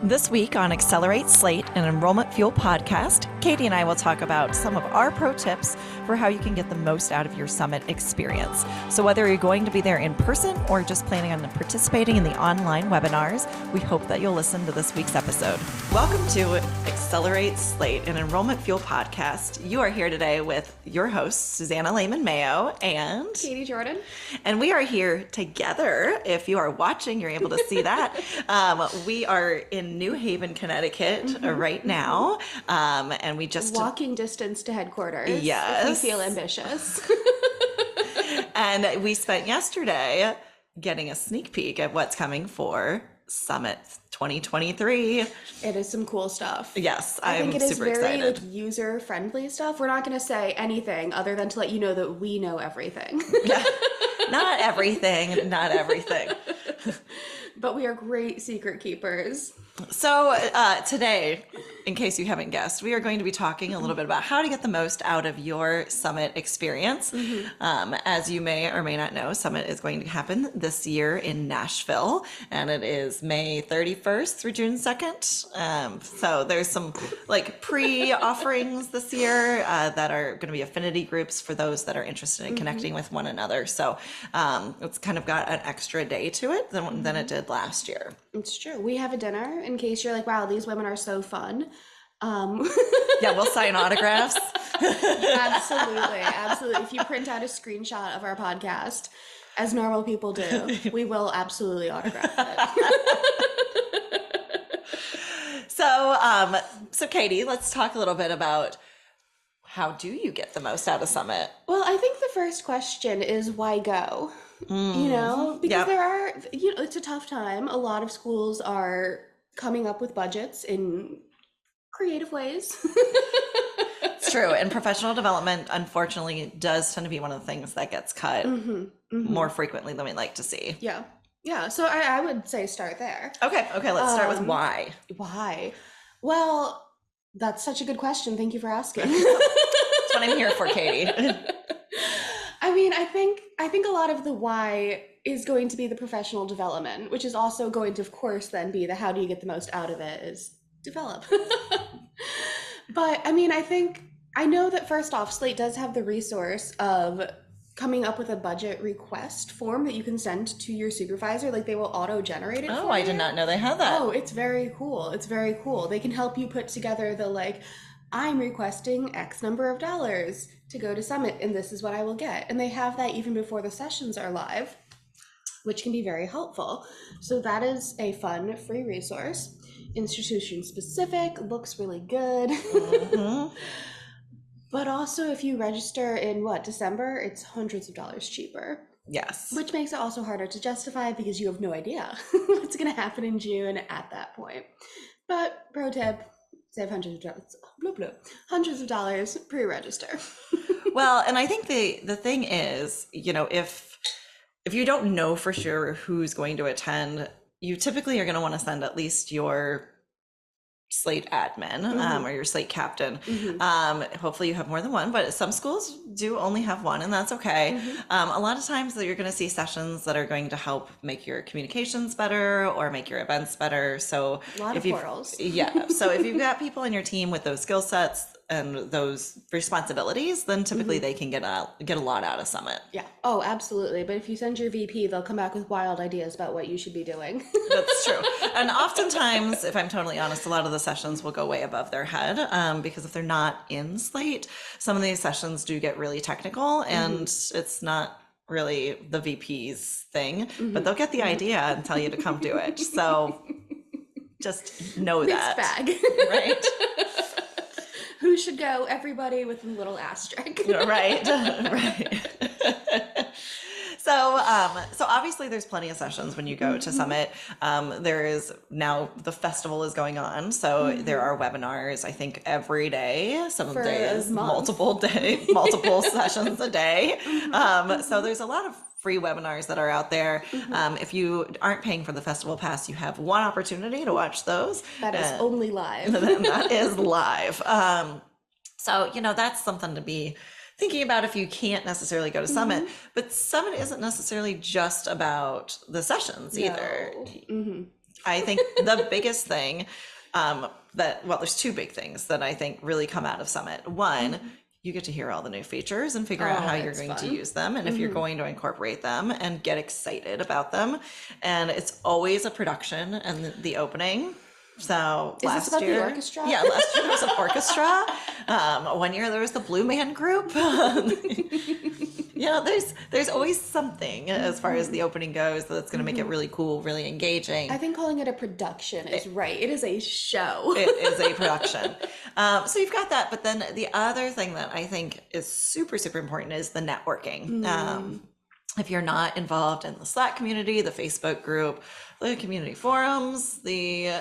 This week on Accelerate Slate, an Enrollment Fuel podcast, Katie and I will talk about some of our pro tips for how you can get the most out of your summit experience. So whether you're going to be there in person or just planning on participating in the online webinars, we hope that you'll listen to this week's episode. Welcome to Accelerate Slate, an Enrollment Fuel podcast. You are here today with your hosts, Susanna Mayo and Katie Jordan. And we are here together. If you are watching, you're able to see that. We are in New Haven, Connecticut right now. And we just... Walking distance to headquarters. Yes. If you feel ambitious. And we spent yesterday getting a sneak peek at what's coming for Summit 2023. It is some cool stuff. Yes, I think it is super very excited. user-friendly stuff. We're not going to say anything other than to let you know that we know everything. Yeah. Not everything. But we are great secret keepers. So today, in case you haven't guessed, we are going to be talking a little bit about how to get the most out of your Summit experience. As you may or may not know, Summit is going to happen this year in Nashville, and it is May 31st through June 2nd. So there's some like pre-offerings this year that are going to be affinity groups for those that are interested in connecting with one another. So it's kind of got an extra day to it than it did last year. It's true. We have a dinner in case you're like, wow, these women are so fun. Yeah, we'll sign autographs. Absolutely. If you print out a screenshot of our podcast, as normal people do, we will absolutely autograph it. So Katie, let's talk a little bit about how do you get the most out of Summit? Well, I think the first question is why go? Because there are, it's a tough time. A lot of schools are coming up with budgets in creative ways. It's true. And professional development, unfortunately, does tend to be one of the things that gets cut more frequently than we like to see. Yeah. So I would say start there. Okay. Let's start with why. Why? Well, that's such a good question. Thank you for asking. That's what I'm here for, Katie. I mean, I think a lot of the why is going to be the professional development, which is also going to, of course, then be the how do you get the most out of it is develop. But I mean, I know that first off, Slate does have the resource of coming up with a budget request form that you can send to your supervisor. Like they will auto-generate it. I did not know they had that. Oh, it's very cool. They can help you put together the I'm requesting X number of dollars to go to Summit, and this is what I will get. And they have that even before the sessions are live, which can be very helpful. So that is a fun free resource. Institution specific, looks really good. But also if you register in December, it's hundreds of dollars cheaper. Yes. Which makes it also harder to justify because you have no idea what's going to happen in June at that point. But pro tip, save hundreds of dollars pre-register. Well, and I think the thing is, if you don't know for sure who's going to attend, you typically are going to want to send at least your Slate admin or your Slate captain. Hopefully you have more than one, but some schools do only have one, and that's okay. A lot of times that you're going to see sessions that are going to help make your communications better or make your events better. So a lot of portals. Yeah. So if you've got people in your team with those skill sets and those responsibilities, then typically they can get a lot out of Summit. Yeah. Oh, absolutely. But if you send your VP, they'll come back with wild ideas about what you should be doing. That's true. And oftentimes, if I'm totally honest, a lot of the sessions will go way above their head because if they're not in Slate, some of these sessions do get really technical and it's not really the VP's thing, but they'll get the idea and tell you to come do it. So just know that. Mixed bag. Right? Who should go? Everybody with a little asterisk. Right. So obviously there's plenty of sessions when you go to Summit. There is now the festival is going on. So there are webinars, I think every day, some For days, a month. multiple sessions a day. So there's a lot of free webinars that are out there. If you aren't paying for the festival pass, you have one opportunity to watch those. That is only live. That is live. So, that's something to be thinking about if you can't necessarily go to Summit. But Summit isn't necessarily just about the sessions either. I think the biggest thing there's two big things that I think really come out of Summit. One, you get to hear all the new features and figure out how you're going to use them and if you're going to incorporate them and get excited about them. And it's always a production and the opening. So Is this about the orchestra? Yeah, last year there was an orchestra. 1 year there was the Blue Man Group. There's always something as far as the opening goes that's going to make it really cool, really engaging. I think calling it a production is right. It is a show. It is a production. So you've got that. But then the other thing that I think is super, super important is the networking. If you're not involved in the Slack community, the Facebook group, the community forums, the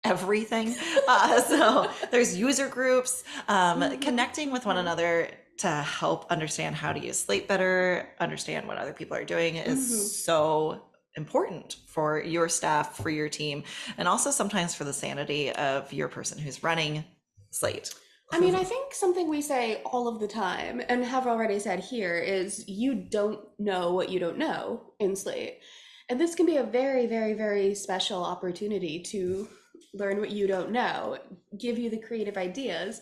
everything. So there's user groups, connecting with one another to help understand how to use Slate better, understand what other people are doing is so important for your staff, for your team, and also sometimes for the sanity of your person who's running Slate. I mean, I think something we say all of the time and have already said here is you don't know what you don't know in Slate. And this can be a very, very, very special opportunity to learn what you don't know, give you the creative ideas.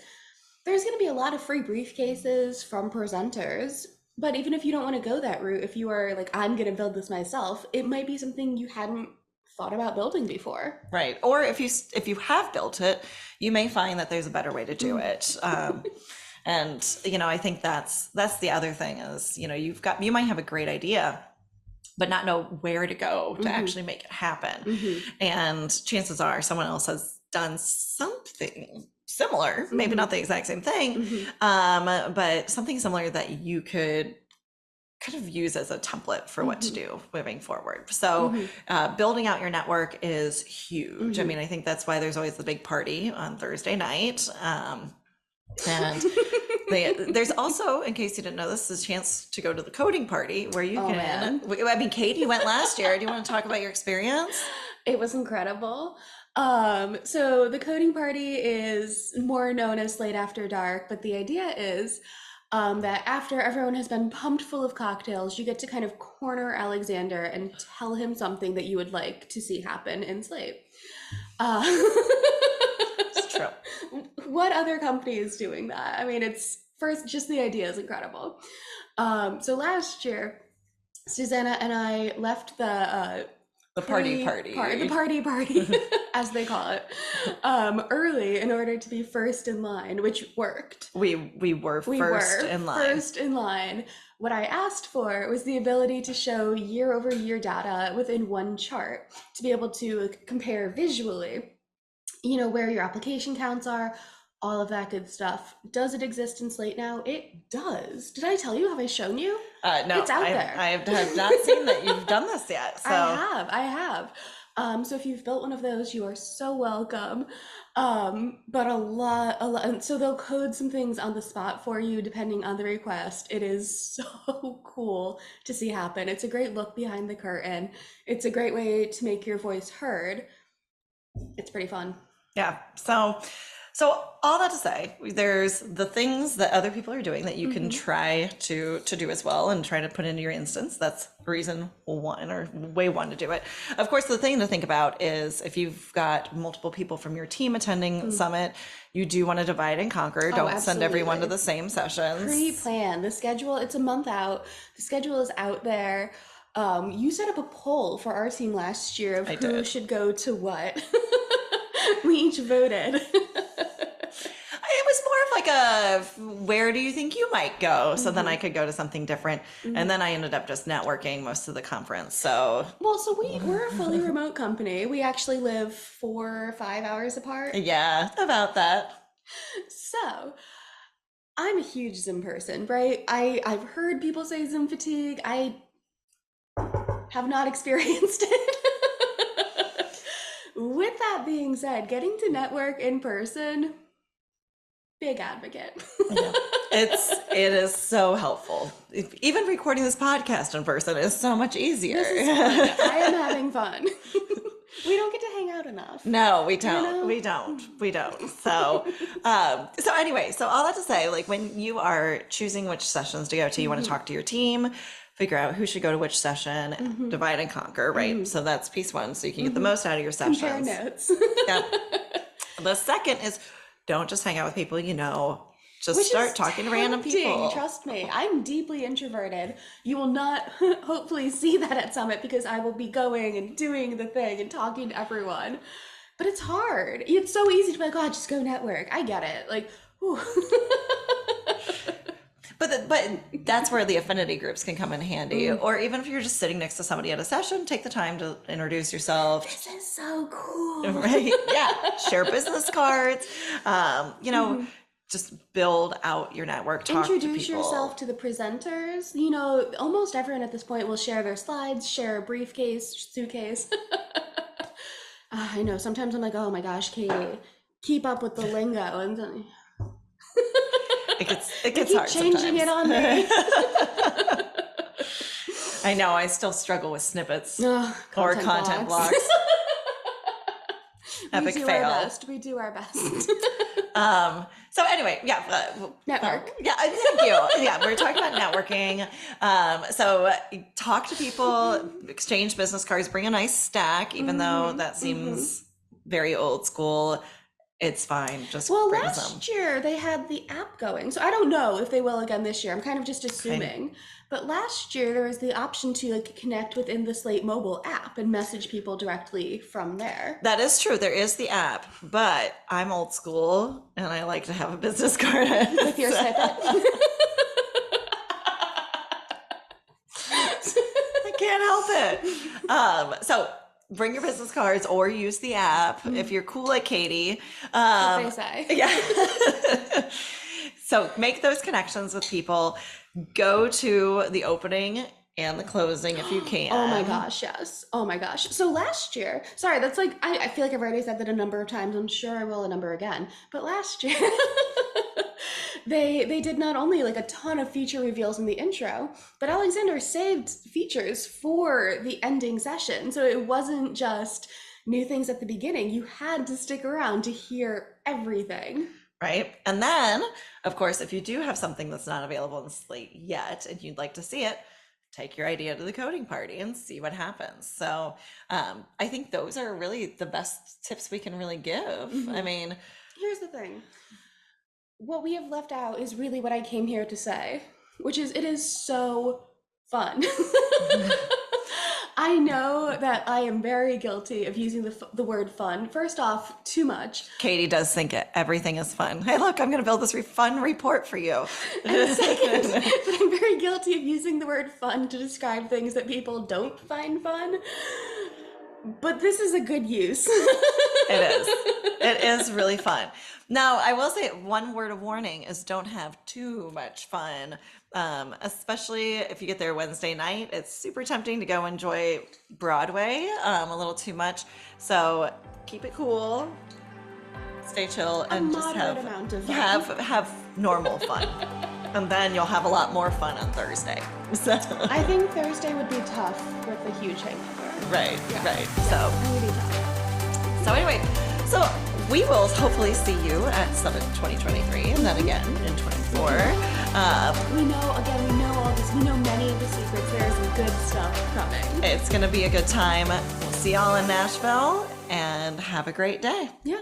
There's going to be a lot of free briefcases from presenters, but even if you don't want to go that route, if you are like, I'm going to build this myself, it might be something you hadn't thought about building before. Right. Or if you have built it, you may find that there's a better way to do it. And, I think that's the other thing is, you might have a great idea, but not know where to go to actually make it happen. And chances are someone else has done something similar, maybe not the exact same thing, but something similar that you could kind of use as a template for what to do moving forward. So building out your network is huge. I mean, I think that's why there's always the big party on Thursday night. And there's also, in case you didn't know this, is a chance to go to the coding party where you can. I mean, Katie went last year. Do you want to talk about your experience? It was incredible. So the coding party is more known as Slate After Dark, but the idea is that after everyone has been pumped full of cocktails, you get to kind of corner Alexander and tell him something that you would like to see happen in Slate. It's true. What other company is doing that? I mean, just the idea is incredible. So last year, Susanna and I left the party, as they call it, early in order to be first in line, which worked. We were first in line. First in line. What I asked for was the ability to show year-over-year data within one chart to be able to compare visually, where your application counts are, all of that good stuff. Does it exist in Slate now? It does. Did I tell you? Have I shown you? No, it's out there. I have not seen that you've done this yet. So. I have. So if you've built one of those, you are so welcome. But a lot. So they'll code some things on the spot for you depending on the request. It is so cool to see happen. It's a great look behind the curtain. It's a great way to make your voice heard. It's pretty fun. Yeah. So all that to say, there's the things that other people are doing that you can try to do as well and try to put into your instance. That's reason one or way one to do it. Of course, the thing to think about is if you've got multiple people from your team attending Summit, you do want to divide and conquer. Don't send everyone to the same sessions. Pre-plan the schedule. It's a month out. The schedule is out there. You set up a poll for our team last year of who should go to what. We each voted. It was more of like where do you think you might go? So then I could go to something different. And then I ended up just networking most of the conference. So we're a fully remote company. We actually live 4 or 5 hours apart. Yeah, about that. So I'm a huge Zoom person, right? I've heard people say Zoom fatigue. I have not experienced it. With that being said, getting to network in person, big advocate. Yeah. It is so helpful. Even recording this podcast in person is so much easier. This is fun. I am having fun. We don't get to hang out enough. No, we don't. We don't. So, anyway, so all that to say, like when you are choosing which sessions to go to, you want to talk to your team, figure out who should go to which session, divide and conquer, right? So that's piece one. So you can get the most out of your sessions. Compare notes. Yeah. The second is don't just hang out with people you know. Just Which start is talking to random tempting, people. Trust me, I'm deeply introverted. You will not hopefully see that at Summit because I will be going and doing the thing and talking to everyone. But it's hard. It's so easy to be like, oh, just go network. I get it. Like, whew. But that's where the affinity groups can come in handy. Or even if you're just sitting next to somebody at a session, take the time to introduce yourself. This is so cool. Right? Yeah. Share business cards. You know, just build out your network. Talk to Introduce people. yourself to the presenters. You know, almost everyone at this point will share their slides, share a briefcase, suitcase. I know. Sometimes I'm like, oh my gosh, Katie, keep up with the lingo, and then It gets keep hard changing sometimes. it on me. I know. I still struggle with snippets Ugh, or content blocks. Epic we do fail. our best. We do our best. So anyway, yeah. Network. Yeah, thank you. Yeah, we're talking about networking. So talk to people, exchange business cards, bring a nice stack, even though that seems very old school. It's fine. Just Well, bring some. last year they had the app going. So I don't know if they will again this year. I'm kind of just assuming. But last year there was the option to like connect within the Slate mobile app and message people directly from there. That is true. There is the app, but I'm old school and I like to have a business card With your snippet. I can't help it. So bring your business cards or use the app if you're cool like Katie. What they say. Yeah. So make those connections with people. Go to the opening and the closing if you can. Oh my gosh, yes. Oh my gosh. So last year, sorry, that's like, I feel like I've already said that a number of times. I'm sure I will a number again. But last year, they did not only like a ton of feature reveals in the intro, but Alexander saved features for the ending session. So it wasn't just new things at the beginning. You had to stick around to hear everything. Right. And then, of course, if you do have something that's not available in Slate yet and you'd like to see it, take your idea to the coding party and see what happens. So I think those are really the best tips we can really give. I mean, here's the thing. What we have left out is really what I came here to say, which is it is so fun. I know that I am very guilty of using the word fun. First off, too much. Katie does think everything is fun. Hey, look, I'm going to build this fun report for you. And second, that I'm very guilty of using the word fun to describe things that people don't find fun. But this is a good use. It is. It is really fun. Now, I will say one word of warning is don't have too much fun, especially if you get there Wednesday night. It's super tempting to go enjoy Broadway a little too much. So keep it cool, stay chill, and just moderate amount of fun. have normal fun. And then you'll have a lot more fun on Thursday. So, I think Thursday would be tough with the huge hangover. right. That would be tough. So anyway, so we will hopefully see you at Summit 2023 and then again in 24. We know all this. We know many of the secrets. There's some good stuff coming. It's going to be a good time. We'll see y'all in Nashville and have a great day. Yeah.